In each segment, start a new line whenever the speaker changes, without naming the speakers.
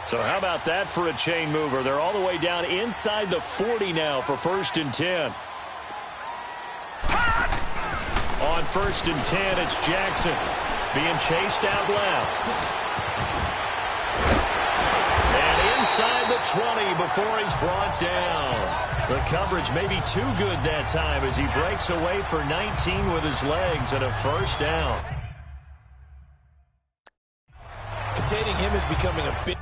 So how about that for a chain mover? They're all the way down inside the 40 now for 1st and 10. On 1st and 10, it's Jackson being chased out left. And inside the 20 before he's brought down. The coverage may be too good that time as he breaks away for 19 with his legs and a 1st down.
Containing him is becoming a big...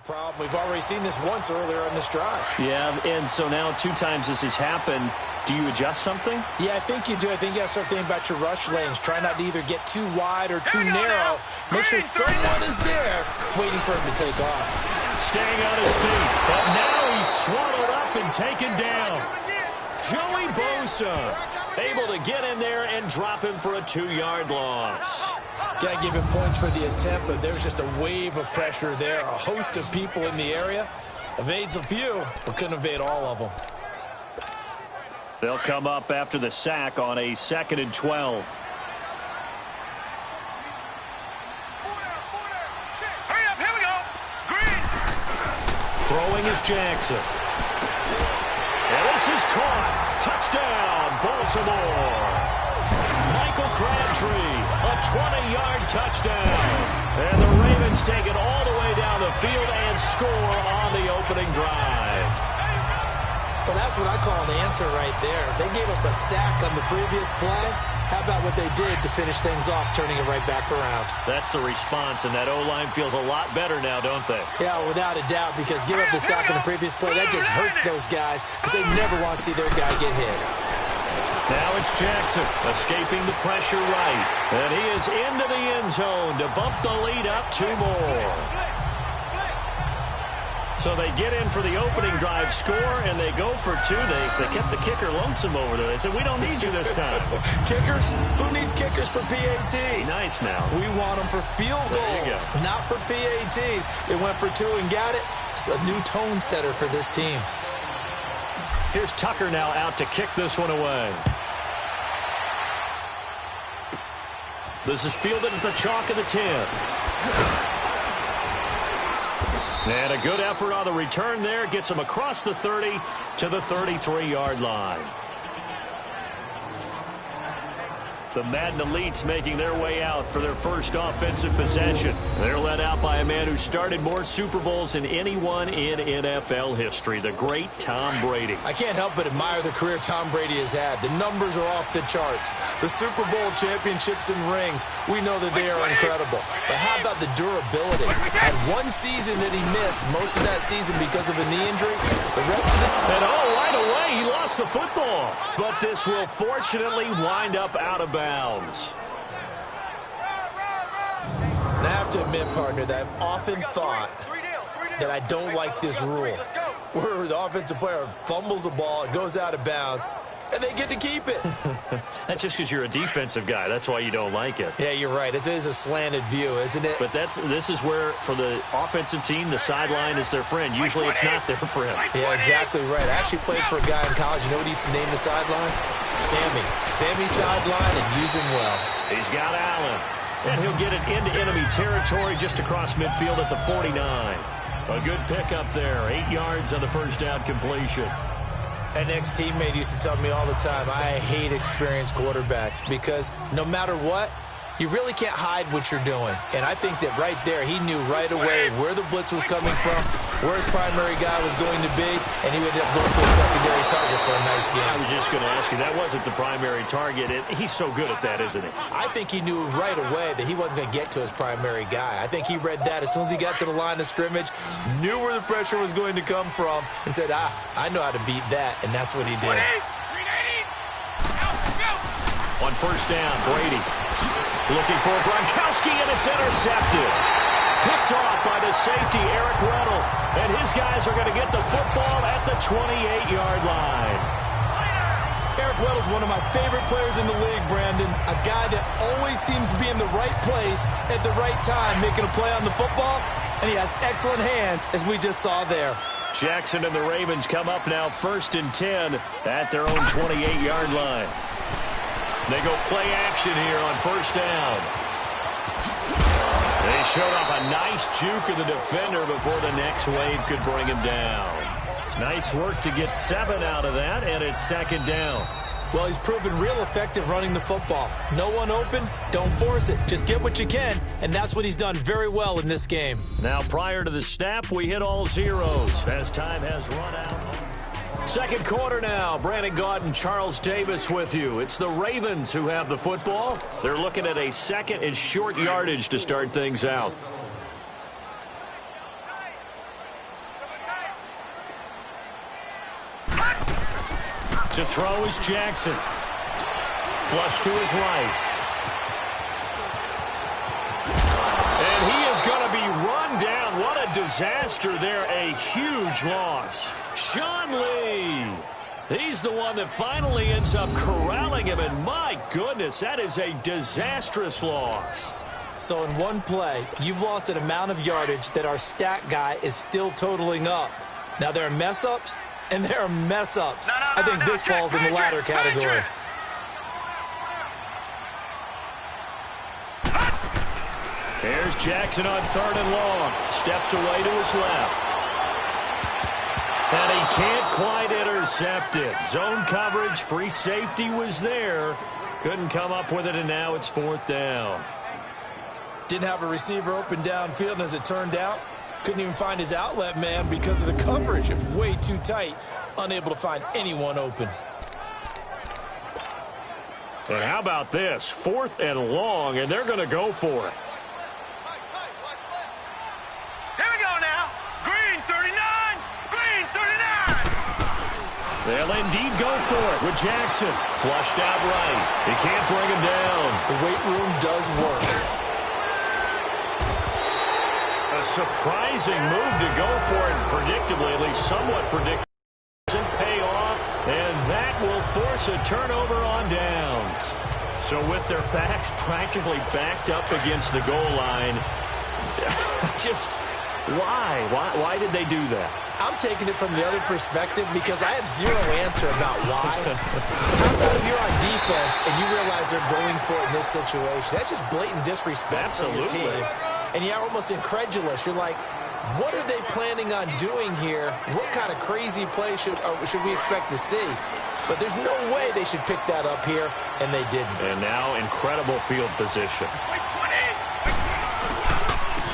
problem. We've already seen this once earlier in this drive.
Yeah, and so now 2 times this has happened. Do you adjust something?
Yeah, I think you do. I think you got to start thinking about your rush lanes. Try not to either get too wide or too narrow. Make sure someone is there waiting for him to take off.
Staying on his feet, but now he's swallowed up and taken down. Joey Bosa able to get in there and drop him for a 2-yard loss.
Got to give him points for the attempt, but there's just a wave of pressure there. A host of people in the area. Evades a few, but couldn't evade all of them.
They'll come up after the sack on a 2nd and 12.
Hurry up, here we go. Green.
Throwing is Jackson. And this is caught. Touchdown, Baltimore. Michael Crabtree, a 20-yard touchdown. And the Ravens take it all the way down the field and score on the opening drive.
Well, that's what I call an answer right there. They gave up a sack on the previous play. How about what they did to finish things off, turning it right back around?
That's the response, and that O-line feels a lot better now, don't they?
Yeah, without a doubt, because give up the sack on the previous play, that just hurts those guys because they never want to see their guy get hit.
Now it's Jackson escaping the pressure right. And he is into the end zone to bump the lead up 2 more. So they get in for the opening drive score, and they go for 2. They kept the kicker lonesome over there. They said, we don't need you this time.
Kickers? Who needs kickers for PATs?
Nice now.
We want them for field goals, not for PATs. They went for 2 and got it. It's a new tone setter for this team.
Here's Tucker now out to kick this one away. This is fielded at the chalk of the 10. And a good effort on the return there. Gets him across the 30 to the 33-yard line. The Madden Elites making their way out for their first offensive possession. They're led out by a man who started more Super Bowls than anyone in NFL history, the great Tom Brady.
I can't help but admire the career Tom Brady has had. The numbers are off the charts. The Super Bowl championships and rings, we know that they are incredible. But how about the durability? Had 1 season that he missed, most of that season because of a knee injury. The rest of it...
And right away, he lost the football. But this will fortunately wind up out of bounds.
And I have to admit, partner, that I've often thought that I don't like this rule, where the offensive player fumbles the ball, it goes out of bounds, and they get to keep it.
That's just because you're a defensive guy. That's why you don't like it.
Yeah, you're right. It is a slanted view, isn't it?
But this is where, for the offensive team, the sideline is their friend. Usually it's not there for him.
Yeah, exactly right. I actually played for a guy in college. You know what he used to name the sideline? Sammy. Sammy sideline, and use him well.
He's got Allen. And he'll get it into enemy territory just across midfield at the 49. A good pickup there. 8 yards on the first down completion.
An ex-teammate used to tell me all the time, I hate experienced quarterbacks because no matter what, you really can't hide what you're doing. And I think that right there, he knew right away where the blitz was coming from, where his primary guy was going to be, and he ended up going to a secondary target for a nice game.
I was just going to ask you, that wasn't the primary target. He's so good at that, isn't he?
I think he knew right away that he wasn't going to get to his primary guy. I think he read that as soon as he got to the line of scrimmage, knew where the pressure was going to come from, and said, I know how to beat that, and that's what he did.
On first down, Brady looking for Gronkowski, and it's intercepted. Picked off by the safety, Eric Weddle. And his guys are going to get the football at the 28-yard line.
Weddle's one of my favorite players in the league, Brandon. A guy that always seems to be in the right place at the right time, making a play on the football, and he has excellent hands, as we just saw there.
Jackson and the Ravens come up now 1st and 10 at their own 28-yard line. They go play action here on 1st down. They showed off a nice juke of the defender before the next wave could bring him down. Nice work to get 7 out of that, and it's 2nd down.
Well, he's proven real effective running the football. No one open, don't force it. Just get what you can, and that's what he's done very well in this game.
Now, prior to the snap, we hit all zeros as time has run out. 2nd quarter now. Brandon Gaudin, Charles Davis with you. It's the Ravens who have the football. They're looking at a 2nd and short yardage to start things out. To throw is Jackson. Flush to his right. And he is going to be run down. What a disaster there. A huge loss. Sean Lee. He's the one that finally ends up corralling him. And my goodness, that is a disastrous loss.
So in one play, you've lost an amount of yardage that our stat guy is still totaling up. Now, there are mess-ups, and there are mess-ups. I think this falls in the latter category.
Here's Jackson on 3rd and long. Steps away to his left. And he can't quite intercept it. Zone coverage, free safety was there. Couldn't come up with it, and now it's 4th down.
Didn't have a receiver open downfield, and as it turned out, couldn't even find his outlet man because of the coverage. It's way too tight. Unable to find anyone open.
And how about this? 4th and long, and they're going to go for it.
Here we go now. Green 39. Green 39.
They'll indeed go for it with Jackson. Flushed out right. He can't bring him down.
The weight room does work.
A surprising move to go for it, predictably, at least somewhat predictable. Doesn't pay off, and that will force a turnover on downs. So with their backs practically backed up against the goal line, just why? Why did they do that?
I'm taking it from the other perspective because I have zero answer about why. How about if you're on defense and you realize they're going for it in this situation? That's just blatant disrespect from your team. And you're almost incredulous. You're like, what are they planning on doing here? What kind of crazy play should we expect to see? But there's no way they should pick that up here, and they didn't.
And now incredible field position.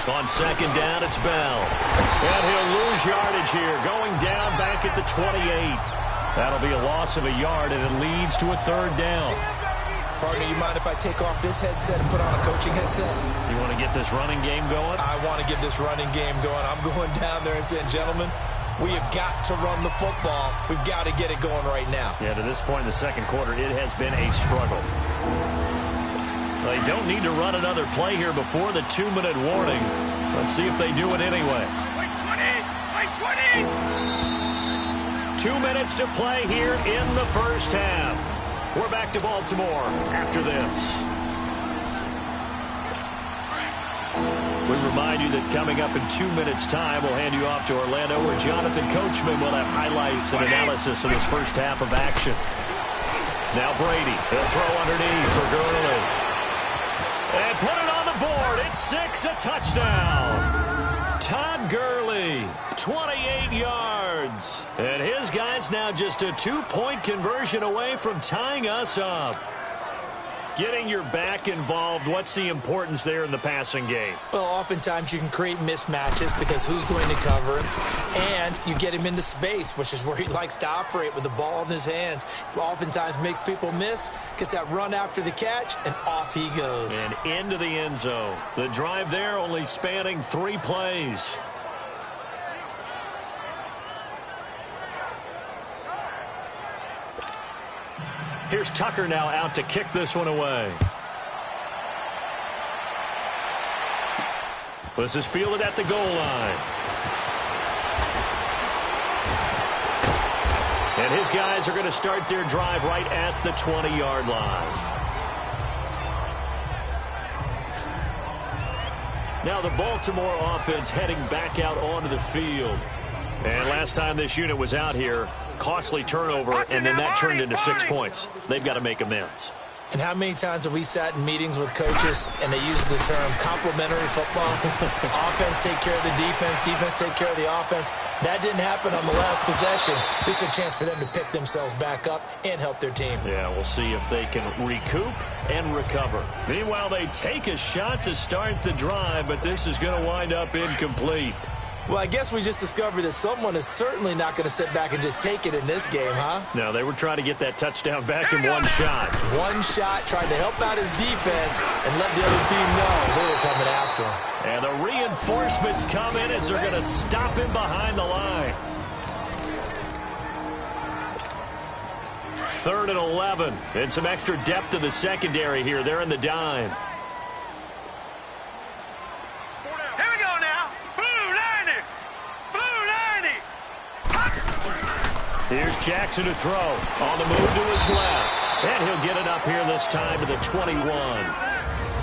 On 2nd down, it's Bell. And he'll lose yardage here, going down back at the 28. That'll be a loss of a yard, and it leads to a 3rd down.
Partner, you mind if I take off this headset and put on a coaching headset?
You want to get this running game going?
I want to get this running game going. I'm going down there and saying, gentlemen, we have got to run the football. We've got to get it going right now.
Yeah, to this point in the 2nd quarter, it has been a struggle. They don't need to run another play here before the 2-minute warning. Let's see if they do it anyway. 2 minutes to play here in the 1st half. We're back to Baltimore after this. We remind you that coming up in 2 minutes' time, we'll hand you off to Orlando, where Jonathan Coachman will have highlights and analysis of this 1st half of action. Now Brady, he'll throw underneath for Gurley. And put it on the board. It's 6, a touchdown. Todd Gurley, 28 yards. And his guy's now just a 2-point conversion away from tying us up. Getting your back involved, what's the importance there in the passing game?
Well, oftentimes you can create mismatches because who's going to cover him? And you get him into space, which is where he likes to operate with the ball in his hands. Oftentimes makes people miss, gets that run after the catch, and off he goes.
And into the end zone. The drive there only spanning 3 plays. Here's Tucker now out to kick this one away. This is fielded at the goal line. And his guys are going to start their drive right at the 20-yard line. Now the Baltimore offense heading back out onto the field. And last time this unit was out here, costly turnover, and then that turned into 6 points. They've got to make amends.
And how many times have we sat in meetings with coaches and they use the term complementary football? Offense take care of the defense, defense take care of the offense. That didn't happen on the last possession. This is a chance for them to pick themselves back up and help their team.
Yeah, we'll see if they can recoup and recover. Meanwhile, they take a shot to start the drive, but this is going to wind up incomplete.
Well, I guess we just discovered that someone is certainly not going to sit back and just take it in this game, huh?
No, they were trying to get that touchdown back in one shot.
One shot, trying to help out his defense and let the other team know they were coming after him.
And the reinforcements come in as they're going to stop him behind the line. 3rd and 11. And some extra depth in the secondary here. They're in the dime. Here's Jackson to throw. On the move to his left. And he'll get it up here this time to the 21.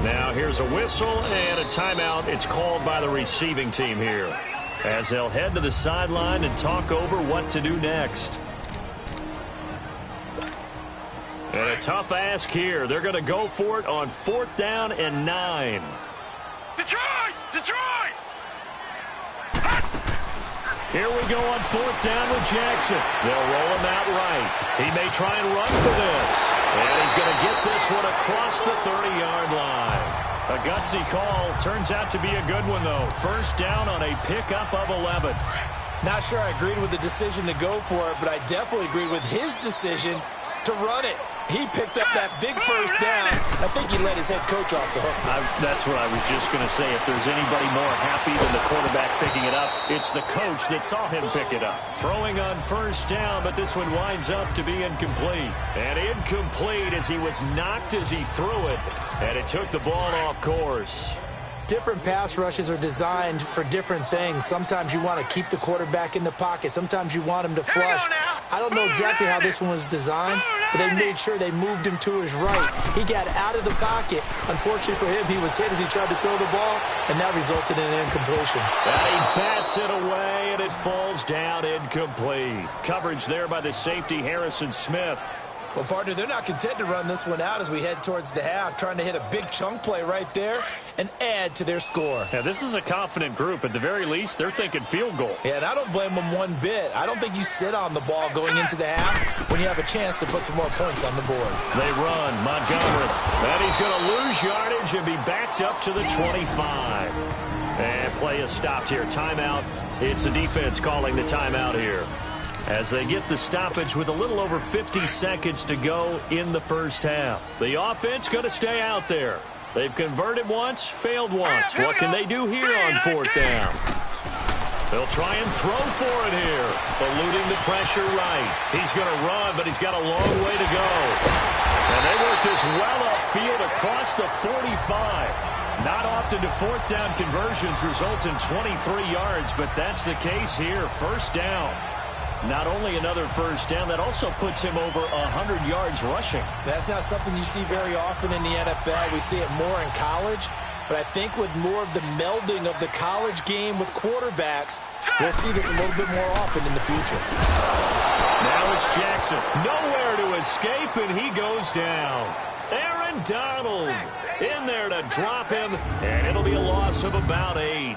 Now here's a whistle and a timeout. It's called by the receiving team here, as they'll head to the sideline and talk over what to do next. And a tough ask here. They're going to go for it on 4th down and 9.
Detroit! Detroit!
Here we go on 4th down with Jackson. They'll roll him out right. He may try and run for this. And he's going to get this one across the 30-yard line. A gutsy call. Turns out to be a good one, though. 1st down on a pickup of 11.
Not sure I agreed with the decision to go for it, but I definitely agreed with his decision to run it. He picked up that big 1st down. I think he let his head coach off the hook.
That's what I was just going to say. If there's anybody more happy than the quarterback picking it up, it's the coach that saw him pick it up. Throwing on 1st down, but this one winds up to be incomplete. And incomplete as he was knocked as he threw it. And it took the ball off course.
Different pass rushes are designed for different things. Sometimes you want to keep the quarterback in the pocket. Sometimes you want him to flush. I don't know exactly how this one was designed, but they made sure they moved him to his right. He got out of the pocket. Unfortunately for him, he was hit as he tried to throw the ball, and that resulted in an incompletion.
And he bats it away, and it falls down incomplete. Coverage there by the safety, Harrison Smith.
Well, partner, they're not content to run this one out as we head towards the half, trying to hit a big chunk play right there and add to their score.
Yeah, this is a confident group. At the very least, they're thinking field goal.
Yeah, and I don't blame them one bit. I don't think you sit on the ball going into the half when you have a chance to put some more points on the board.
They run. Montgomery. And he's going to lose yardage and be backed up to the 25. And play is stopped here. Timeout. It's the defense calling the timeout here, as they get the stoppage with a little over 50 seconds to go in the 1st half. The offense going to stay out there. They've converted once, failed once. What can they do here on 4th down? They'll try and throw for it here, eluding the pressure right. He's going to run, but he's got a long way to go. And they work this well upfield across the 45. Not often do 4th down conversions result in 23 yards, but that's the case here. 1st down. Not only another 1st down, that also puts him over 100 yards rushing.
That's not something you see very often in the NFL. We see it more in college. But I think with more of the melding of the college game with quarterbacks, we'll see this a little bit more often in the future.
Now it's Jackson. Nowhere to escape, and he goes down. Aaron Donald in there to drop him, and it'll be a loss of about 8.